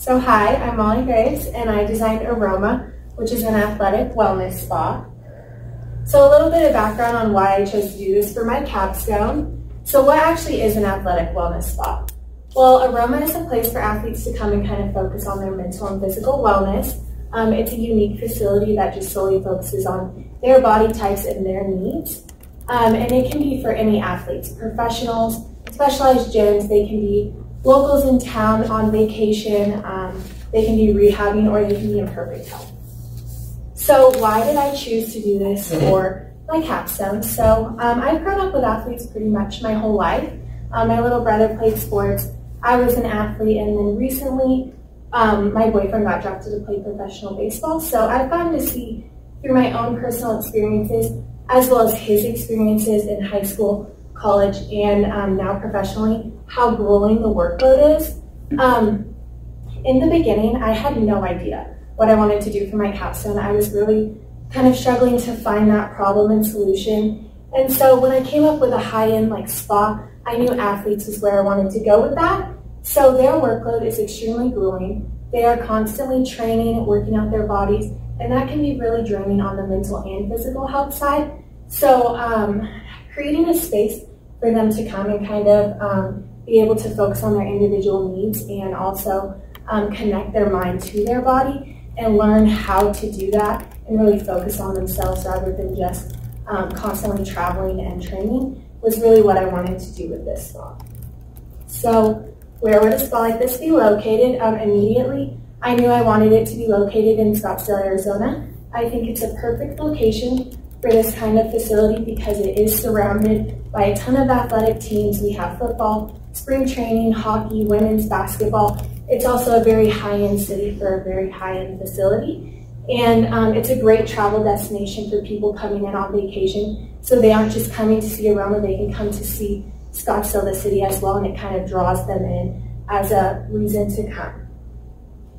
So hi, I'm Molly Graves and I designed Aroma, which is an athletic wellness spa. So a little bit of background on why I chose to do this for my capstone. So what actually is an athletic wellness spa? Well, Aroma is a place for athletes to come and kind of focus on their mental and physical wellness. It's a unique facility that just solely focuses on their body types and their needs. And it can be for any athletes, professionals, specialized gyms, they can be locals in town on vacation, they can be rehabbing, or they can be in perfect health. So why did I choose to do this for my capstone? So I've grown up with athletes pretty much my whole life. My little brother played sports, I was an athlete, and then recently my boyfriend got drafted to play professional baseball. So I've gotten to see through my own personal experiences, as well as his experiences in high school, college, and now professionally, how grueling the workload is. In the beginning, I had no idea what I wanted to do for my capstone. I was really kind of struggling to find that problem and solution. And so when I came up with a high-end like spa, I knew athletes was where I wanted to go with that. So their workload is extremely grueling. They are constantly training, working out their bodies, and that can be really draining on the mental and physical health side. So creating a space for them to come and kind of be able to focus on their individual needs and also connect their mind to their body and learn how to do that and really focus on themselves rather than just constantly traveling and training was really what I wanted to do with this spa. So where would a spa like this be located? Immediately, I knew I wanted it to be located in Scottsdale, Arizona. I think it's a perfect location for this kind of facility because it is surrounded by a ton of athletic teams. We have football, spring training, hockey, women's basketball. It's also a very high-end city for a very high-end facility. And it's a great travel destination for people coming in on vacation. So they aren't just coming to see Aroma, they can come to see Scottsdale, the city as well, and it kind of draws them in as a reason to come.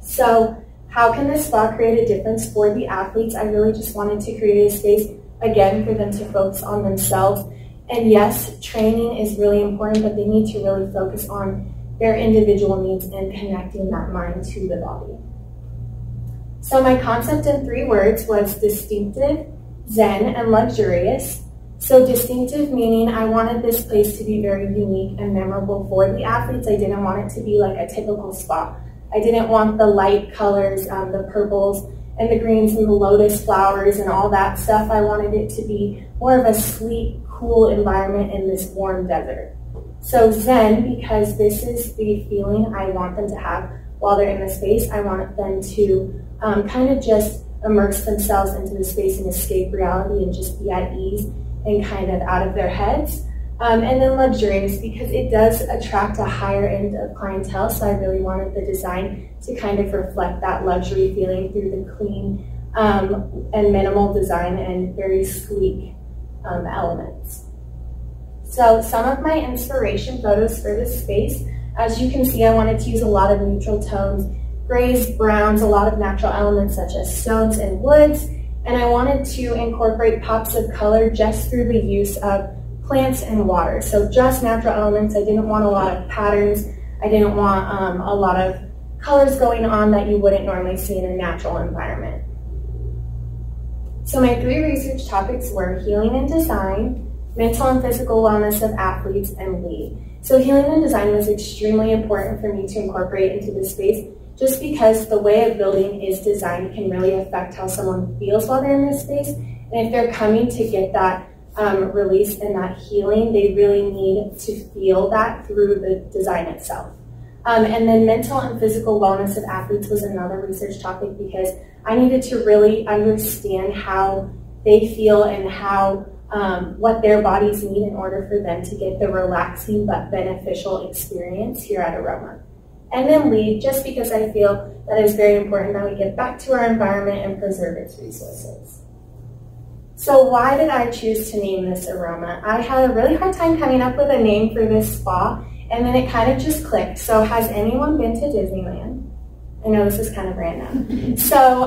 So how can this spa create a difference for the athletes? I really just wanted to create a space, again, for them to focus on themselves. And yes, training is really important, but they need to really focus on their individual needs and connecting that mind to the body. So my concept in 3 words was distinctive, zen, and luxurious. So distinctive meaning I wanted this place to be very unique and memorable for the athletes. I didn't want it to be like a typical spa. I didn't want the light colors, the purples and the greens and the lotus flowers and all that stuff. I wanted it to be more of a sleek, cool environment in this warm desert. So zen, because this is the feeling I want them to have while they're in the space. I want them to kind of just immerse themselves into the space and escape reality and just be at ease and kind of out of their heads. And then luxurious, because it does attract a higher end of clientele, so I really wanted the design to kind of reflect that luxury feeling through the clean and minimal design and very sleek elements. So some of my inspiration photos for this space, as you can see, I wanted to use a lot of neutral tones, grays, browns, a lot of natural elements such as stones and woods, and I wanted to incorporate pops of color just through the use of plants and water. So just natural elements. I didn't want a lot of patterns. I didn't want a lot of colors going on that you wouldn't normally see in a natural environment. So my 3 research topics were healing and design, mental and physical wellness of athletes, and lead. So healing and design was extremely important for me to incorporate into this space, just because the way a building is designed can really affect how someone feels while they're in this space. And if they're coming to get that release and that healing, they really need to feel that through the design itself. And then mental and physical wellness of athletes was another research topic because I needed to really understand how they feel and how what their bodies need in order for them to get the relaxing but beneficial experience here at Aroma. And then lead, just because I feel that it's very important that we get back to our environment and preserve its resources. So why did I choose to name this Aroma? I had a really hard time coming up with a name for this spa, and then it kind of just clicked. So has anyone been to Disneyland? I know this is kind of random. So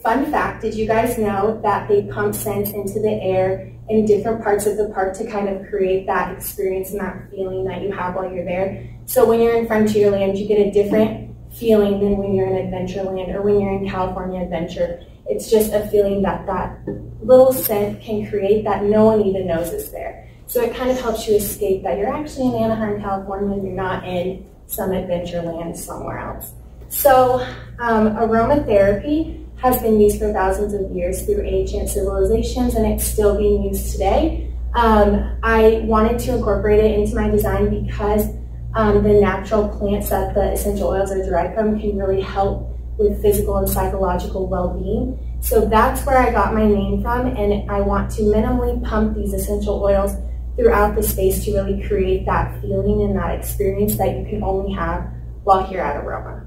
fun fact, did you guys know that they pump scent into the air in different parts of the park to kind of create that experience and that feeling that you have while you're there? So when you're in Frontierland, you get a different feeling than when you're in Adventureland or when you're in California Adventure. It's just a feeling that that little scent can create that no one even knows is there. So it kind of helps you escape that you're actually in Anaheim, California, you're not in some Adventureland somewhere else. So aromatherapy has been used for thousands of years through ancient civilizations, and it's still being used today. I wanted to incorporate it into my design because the natural plants that the essential oils are derived from can really help with physical and psychological well-being. So that's where I got my name from, and I want to minimally pump these essential oils throughout the space to really create that feeling and that experience that you can only have while here at Aroma.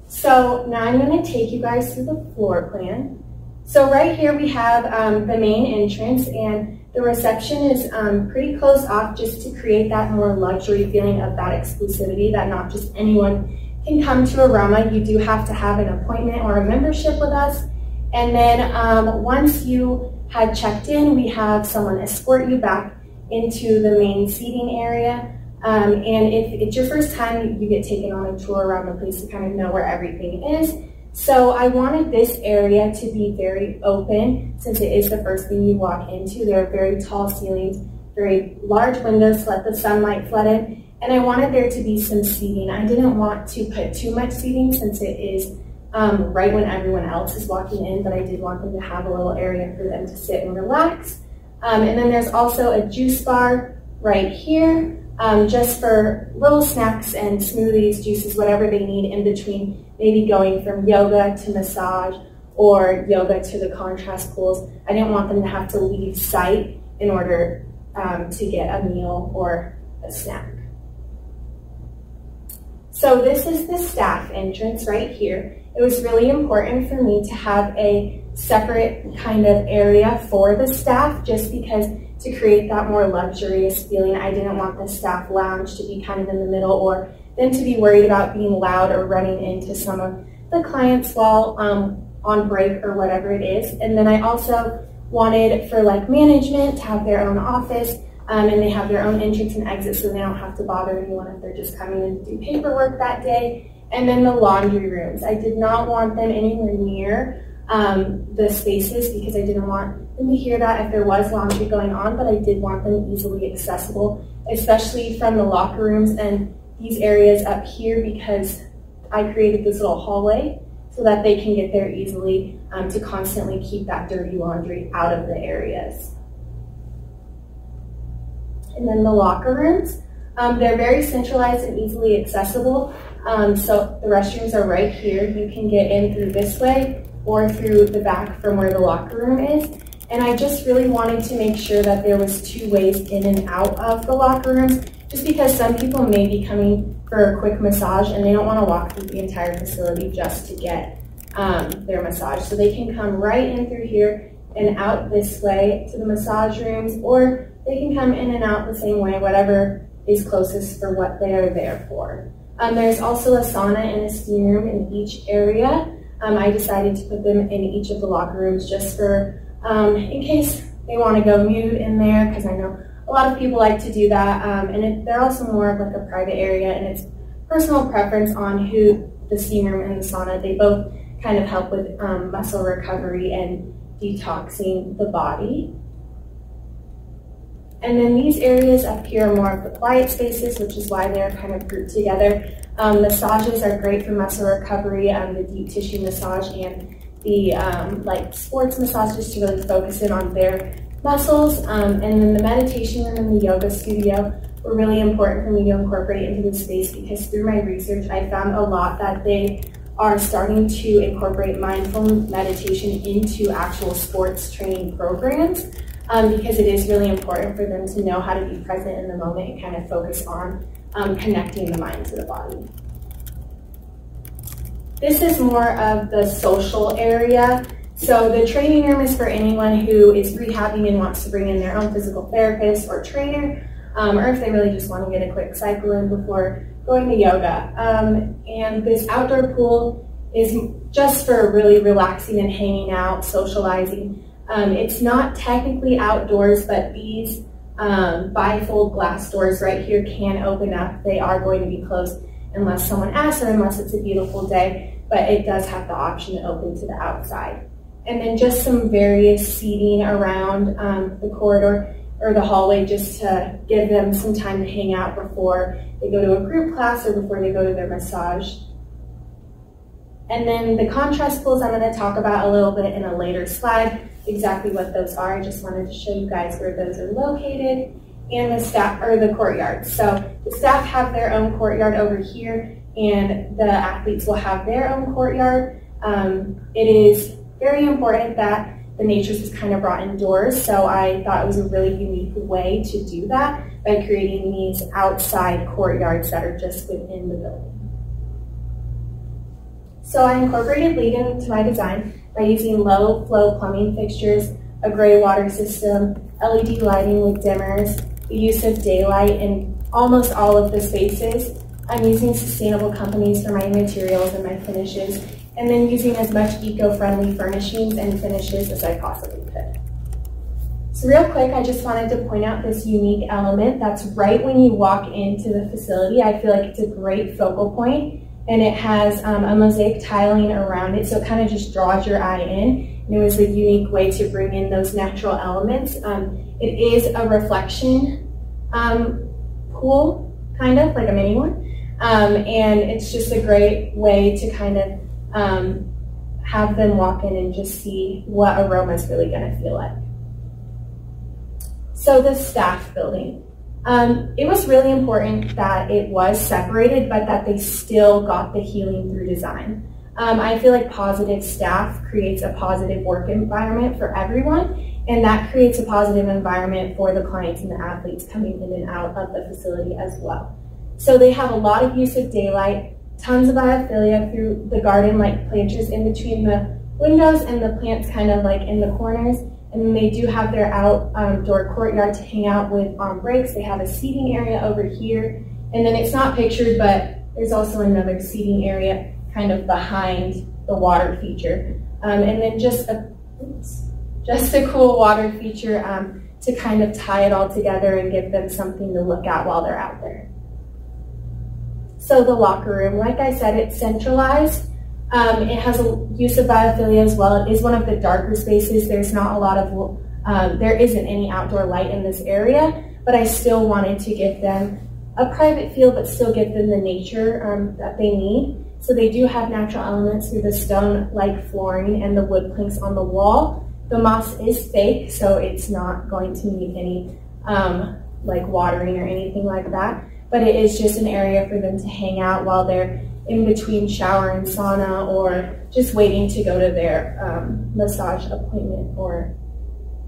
So now I'm going to take you guys through the floor plan. So right here we have the main entrance, and the reception is pretty closed off just to create that more luxury feeling of that exclusivity, that not just anyone can come to Aroma. You do have to have an appointment or a membership with us. And then once you had checked in, we have someone escort you back into the main seating area. And if it's your first time, you get taken on a tour around the place to kind of know where everything is. So I wanted this area to be very open since it is the first thing you walk into. There are very tall ceilings, very large windows to let the sunlight flood in. And I wanted there to be some seating. I didn't want to put too much seating since it is right when everyone else is walking in, but I did want them to have a little area for them to sit and relax. And then there's also a juice bar right here. Just for little snacks and smoothies, juices, whatever they need in between, maybe going from yoga to massage or yoga to the contrast pools. I didn't want them to have to leave sight in order to get a meal or a snack. So this is the staff entrance right here. It was really important for me to have a separate kind of area for the staff just because to create that more luxurious feeling. I didn't want the staff lounge to be kind of in the middle or them to be worried about being loud or running into some of the clients while on break or whatever it is. And then I also wanted for like management to have their own office and they have their own entrance and exit so they don't have to bother anyone if they're just coming in to do paperwork that day. And then the laundry rooms. I did not want them anywhere near the spaces because I didn't want them to hear that if there was laundry going on, but I did want them easily accessible, especially from the locker rooms and these areas up here because I created this little hallway so that they can get there easily to constantly keep that dirty laundry out of the areas. And then the locker rooms, they're very centralized and easily accessible. So the restrooms are right here. You can get in through this way or through the back from where the locker room is. And I just really wanted to make sure that there was 2 ways in and out of the locker rooms, just because some people may be coming for a quick massage and they don't want to walk through the entire facility just to get their massage. So they can come right in through here and out this way to the massage rooms, or they can come in and out the same way, whatever is closest for what they are there for. There's also a sauna and a steam room in each area. I decided to put them in each of the locker rooms just for in case they want to go nude in there, because I know a lot of people like to do that. They're also more of like a private area, and it's personal preference on who the steam room and the sauna. They both kind of help with muscle recovery and detoxing the body. And then these areas up here are more of the quiet spaces, which is why they're kind of grouped together. Massages are great for muscle recovery, the deep tissue massage and the like sports massages to really focus in on their muscles. And then the meditation room and the yoga studio were really important for me to incorporate into the space because through my research, I found a lot that they are starting to incorporate mindful meditation into actual sports training programs. Because it is really important for them to know how to be present in the moment and kind of focus on connecting the mind to the body. This is more of the social area. So the training room is for anyone who is rehabbing and wants to bring in their own physical therapist or trainer, or if they really just want to get a quick cycle in before going to yoga. And this outdoor pool is just for really relaxing and hanging out, socializing. It's not technically outdoors, but these bifold glass doors right here can open up. They are going to be closed unless someone asks or unless it's a beautiful day, but it does have the option to open to the outside. And then just some various seating around the corridor or the hallway just to give them some time to hang out before they go to a group class or before they go to their massage. And then the contrast pools I'm going to talk about a little bit in a later slide, exactly what those are. I just wanted to show you guys where those are located, and the staff, or the courtyard. So the staff have their own courtyard over here, and the athletes will have their own courtyard. It is very important that the natures is kind of brought indoors, so I thought it was a really unique way to do that by creating these outside courtyards that are just within the building. So I incorporated LEED into my design by using low flow plumbing fixtures, a gray water system, LED lighting with dimmers, the use of daylight in almost all of the spaces. I'm using sustainable companies for my materials and my finishes, and then using as much eco-friendly furnishings and finishes as I possibly could. So real quick, I just wanted to point out this unique element that's right when you walk into the facility. I feel like it's a great focal point, and it has a mosaic tiling around it, so it kind of just draws your eye in. And it was a unique way to bring in those natural elements. It is a reflection pool, kind of, like a mini one. And it's just a great way to kind of have them walk in and just see what aroma is really going to feel like. So the staff building. It was really important that it was separated, but that they still got the healing through design. I feel like positive staff creates a positive work environment for everyone, and that creates a positive environment for the clients and the athletes coming in and out of the facility as well. So they have a lot of use of daylight, tons of biophilia through the garden-like planters in between the windows, and the plants kind of like in the corners. And then they do have their outdoor courtyard to hang out with on breaks. They have a seating area over here. And then it's not pictured, but there's also another seating area kind of behind the water feature. And then just a cool water feature to kind of tie it all together and give them something to look at while they're out there. So the locker room, like I said, it's centralized. It has a use of biophilia as well. It is one of the darker spaces. There's not a lot of, there isn't any outdoor light in this area, but I still wanted to give them a private feel, but still give them the nature that they need. So they do have natural elements through the stone-like flooring and the wood planks on the wall. The moss is fake, so it's not going to need any like watering or anything like that, but it is just an area for them to hang out while they're in between shower and sauna, or just waiting to go to their massage appointment or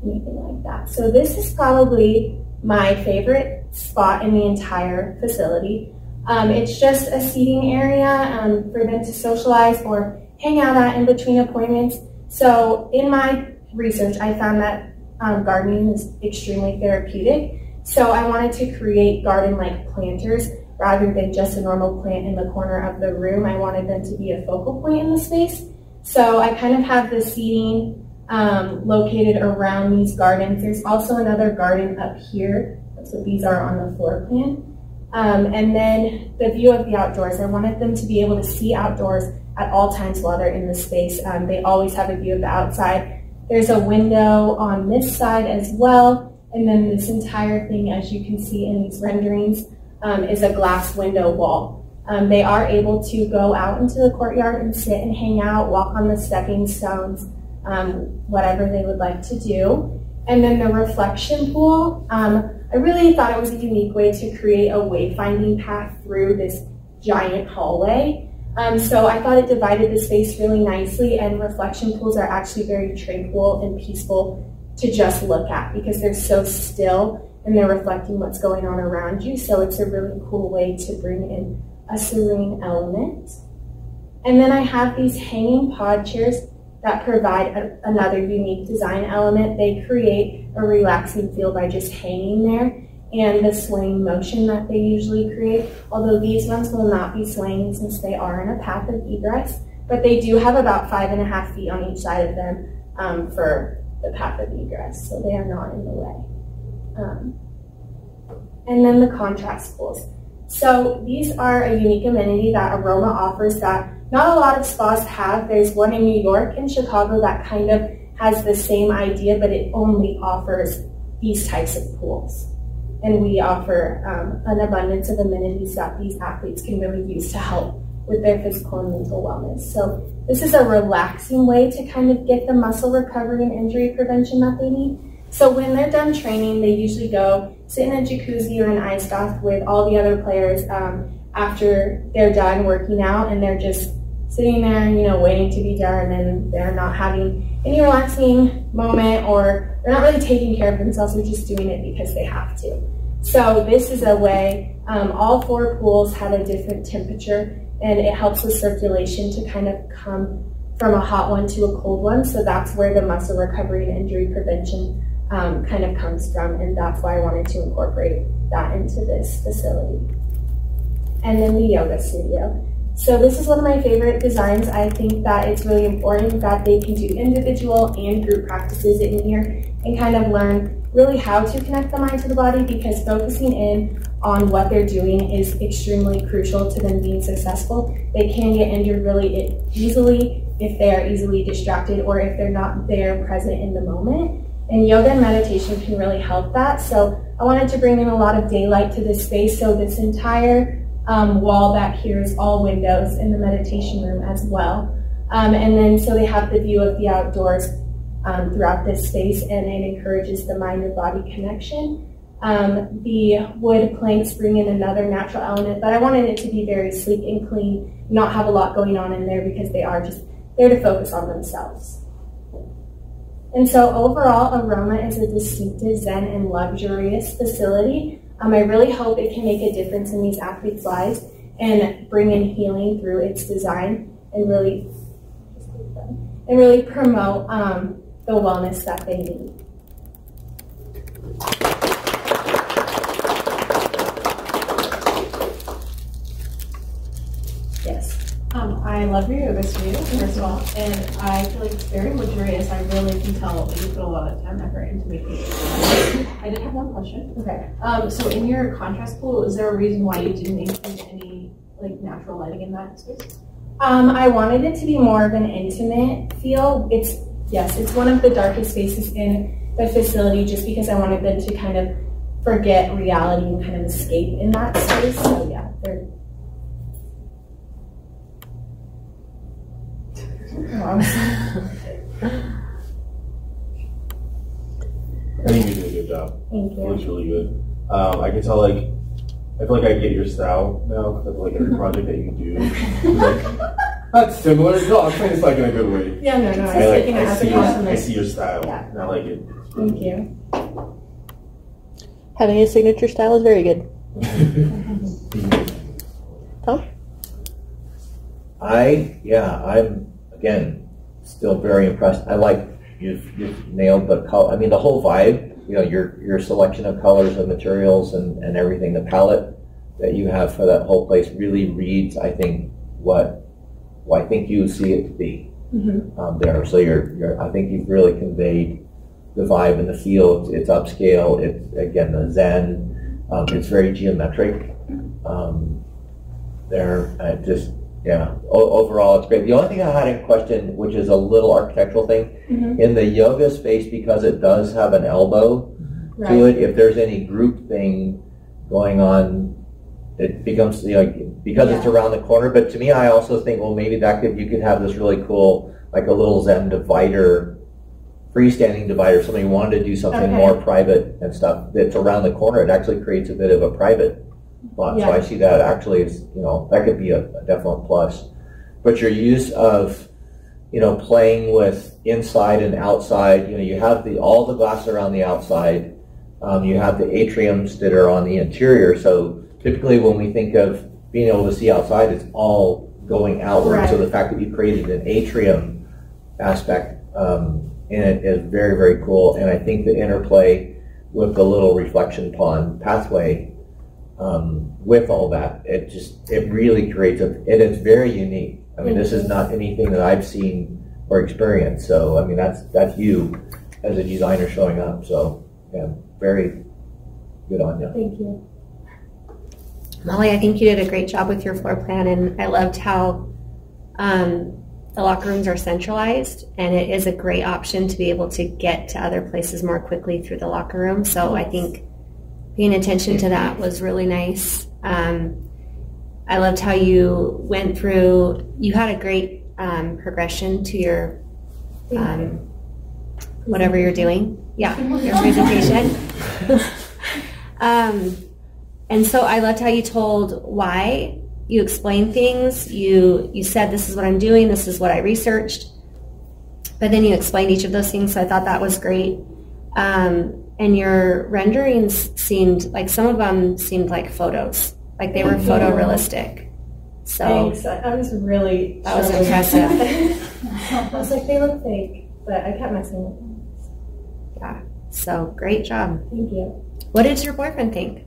anything like that. So this is probably my favorite spot in the entire facility. It's just a seating area for them to socialize or hang out at in between appointments. So in my research, I found that gardening is extremely therapeutic. So I wanted to create garden-like planters rather than just a normal plant in the corner of the room. I wanted them to be a focal point in the space. So I kind of have the seating located around these gardens. There's also another garden up here. That's what these are on the floor plan. And then the view of the outdoors. I wanted them to be able to see outdoors at all times while they're in the space. They always have a view of the outside. There's a window on this side as well. And then this entire thing, as you can see in these renderings, is a glass window wall. They are able to go out into the courtyard and sit and hang out, walk on the stepping stones, whatever they would like to do. And then the reflection pool, I really thought it was a unique way to create a wayfinding path through this giant hallway. So I thought it divided the space really nicely, and reflection pools are actually very tranquil and peaceful to just look at because they're so still and they're reflecting what's going on around you. So it's a really cool way to bring in a serene element. And then I have these hanging pod chairs that provide another unique design element. They create a relaxing feel by just hanging there and the swaying motion that they usually create, although these ones will not be swaying since they are in a path of egress, but they do have about 5.5 feet on each side of them for the path of egress, so they are not in the way. And then the contrast pools. So these are a unique amenity that Aroma offers that not a lot of spas have. There's one in New York and Chicago that kind of has the same idea, but it only offers these types of pools. And we offer an abundance of amenities that these athletes can really use to help with their physical and mental wellness. So this is a relaxing way to kind of get the muscle recovery and injury prevention that they need. So when they're done training, they usually go sit in a jacuzzi or an ice bath with all the other players after they're done working out, and they're just sitting there, you know, waiting to be done, and they're not having any relaxing moment, or they're not really taking care of themselves. They're just doing it because they have to. So this is a way, all 4 pools have a different temperature, and it helps with circulation to kind of come from a hot one to a cold one. So that's where the muscle recovery and injury prevention kind of comes from, and that's why I wanted to incorporate that into this facility. And then the yoga studio. So this is one of my favorite designs. I think that it's really important that they can do individual and group practices in here and kind of learn really how to connect the mind to the body, because focusing in on what they're doing is extremely crucial to them being successful. They can get injured really easily if they are easily distracted or if they're not there present in the moment. And yoga and meditation can really help that. So I wanted to bring in a lot of daylight to this space. So this entire wall back here is all windows in the meditation room as well. And then so they have the view of the outdoors throughout this space, and it encourages the mind and body connection. The wood planks bring in another natural element, but I wanted it to be very sleek and clean, not have a lot going on in there, because they are just there to focus on themselves. And so overall, Aroma is a distinctive Zen and luxurious facility. I really hope it can make a difference in these athletes' lives and bring in healing through its design, and really promote the wellness that they need. Yes. I love your yoga studio, first of all, and I feel like it's very luxurious. I really can tell that you put a lot of time and effort into making it. I did have one question. Okay. So in your contrast pool, is there a reason why you didn't include any like natural lighting in that space? I wanted it to be more of an intimate feel. It's one of the darkest spaces in the facility, just because I wanted them to kind of forget reality and kind of escape in that space. So yeah, they're. I think you did a good job. Thank you. It looks really good. I can tell, like, I feel like I get your style now, because I feel like every project that you do is like, not similar. No, I'm saying it's like in a good way. Yeah, no, I was taking it as a compliment. I see your style, and I like it. Thank you. Having a signature style is very good. Tom? I'm, again, still very impressed. I like, you've nailed the color. I mean, the whole vibe, you know, your selection of colors and materials and everything, the palette that you have for that whole place really reads, I think, what I think you see it to be there. So I think you've really conveyed the vibe and the feel. It's upscale. It's, again, the Zen. It's very geometric. Overall, it's great. The only thing I had in question, which is a little architectural thing, in the yoga space, because it does have an elbow to it, if there's any group thing going on, it becomes, because it's around the corner. But to me, I also think, well, maybe you could have this really cool, like a little Zen divider, freestanding divider. Somebody wanted to do something more private and stuff that's around the corner. It actually creates a bit of a private spot. So I see that actually as, that could be a definite plus. But your use of, playing with inside and outside, you have all the glass around the outside. You have the atriums that are on the interior. So typically when we think of being able to see outside, it's all going outward. So the fact that you created an atrium aspect in it is very, very cool. And I think the interplay with the little reflection pond pathway with all that, it really creates it is very unique. I mean, this is not anything that I've seen or experienced. So, I mean, that's you as a designer showing up. So, yeah, very good on you. Thank you. Mollie, I think you did a great job with your floor plan, and I loved how the locker rooms are centralized, and it is a great option to be able to get to other places more quickly through the locker room. So I think paying attention to that was really nice. I loved how you went through, you had a great progression to your whatever you're doing. Yeah, your presentation. And so I loved how you told why. You explained things. You said, this is what I'm doing, this is what I researched. But then you explained each of those things, so I thought that was great. And your renderings seemed, like some of them seemed like photos. Like they were photorealistic. So thanks. I was really that was impressive. I was like, they look fake, but I kept messing with them. Yeah. So great job. Thank you. What did your boyfriend think?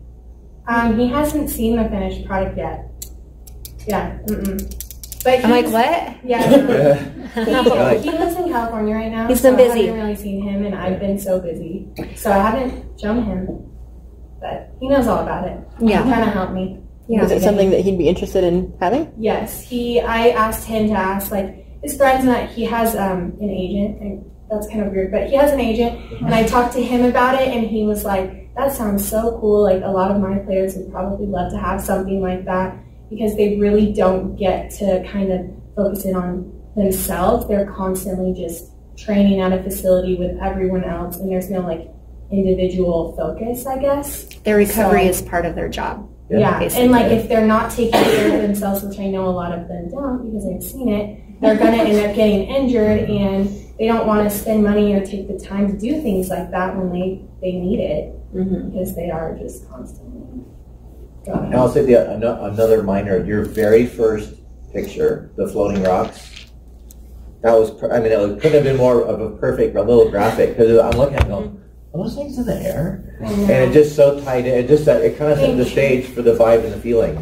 He hasn't seen the finished product yet. Yeah. But I'm like, what? Yeah. He lives in California right now. He's been busy. I haven't really seen him, and I've been so busy, so I haven't shown him. But he knows all about it. Yeah. He kind of helped me. Yeah. Is it something that he'd be interested in having? Yes. I asked him to ask like his friends, and that he has an agent. And that's kind of weird, but he has an agent, and I talked to him about it, and he was like, "That sounds so cool. Like a lot of my players would probably love to have something like that." Because they really don't get to kind of focus in on themselves. They're constantly just training at a facility with everyone else, and there's no like individual focus, I guess. Their recovery is part of their job. Yeah, and like if they're not taking care of themselves, which I know a lot of them don't because I've seen it, they're going to end up getting injured, and they don't want to spend money or take the time to do things like that when they need it, because they are just constantly. And I'll say another minor, your very first picture, the floating rocks, that was, I mean, it couldn't have been more of a perfect little graphic, because I'm looking at it going, are those things in the air? And it just so tied in, it kind of set the stage for the vibe and the feeling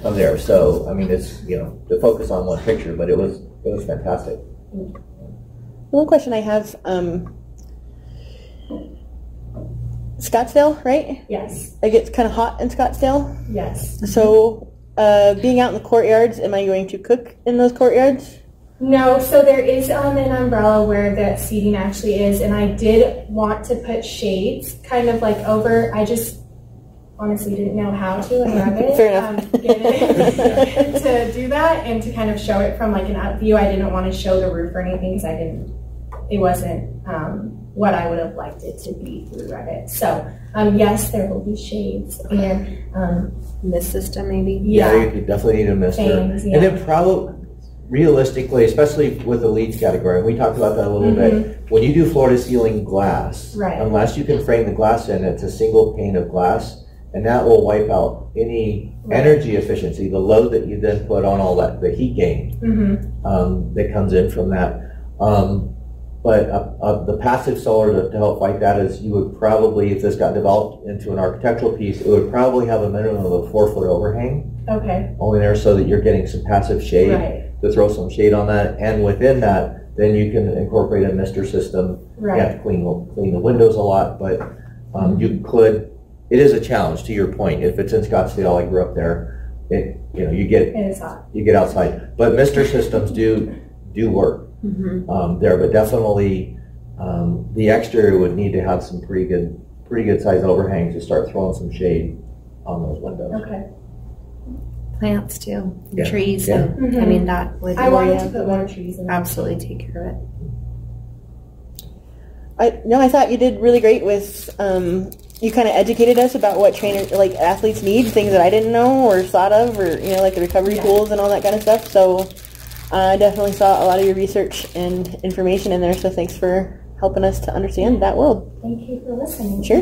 of there. So, I mean, it's, to focus on one picture, but it was fantastic. One question I have, Scottsdale, right? Yes. Like it's kind of hot in Scottsdale? Yes. So, being out in the courtyards, am I going to cook in those courtyards? No, so there is an umbrella where the seating actually is, and I did want to put shades kind of like over, I just honestly didn't know how to and love it. Fair enough. To do that and to kind of show it from like an up view. I didn't want to show the roof or anything because it wasn't what I would have liked it to be through Reddit. So yes, there will be shades and mist system maybe. Yeah, you definitely need a mister. Things, And then probably, realistically, especially with the leads category, and we talked about that a little bit, when you do floor-to-ceiling glass, unless you can frame the glass in, it's a single pane of glass, and that will wipe out any energy efficiency, the load that you then put on all that, the heat gain that comes in from that. But the passive solar to help fight that is you would probably, if this got developed into an architectural piece, it would probably have a minimum of a 4-foot overhang. Okay. Only there so that you're getting some passive shade to throw some shade on that. And within that, then you can incorporate a mister system. You have to clean the windows a lot, but you could. It is a challenge, to your point. If it's in Scottsdale, I grew up there. You get outside, but mister systems do work. There, but definitely the exterior would need to have some pretty good size overhangs to start throwing some shade on those windows. Okay. Plants too, trees, and I mean that would. I wanted to put more trees in. Absolutely take care of it. I thought you did really great with. You kind of educated us about what athletes need, things that I didn't know or thought of, or like the recovery tools and all that kind of stuff. So. I definitely saw a lot of your research and information in there, so thanks for helping us to understand that world. Thank you for listening. Sure.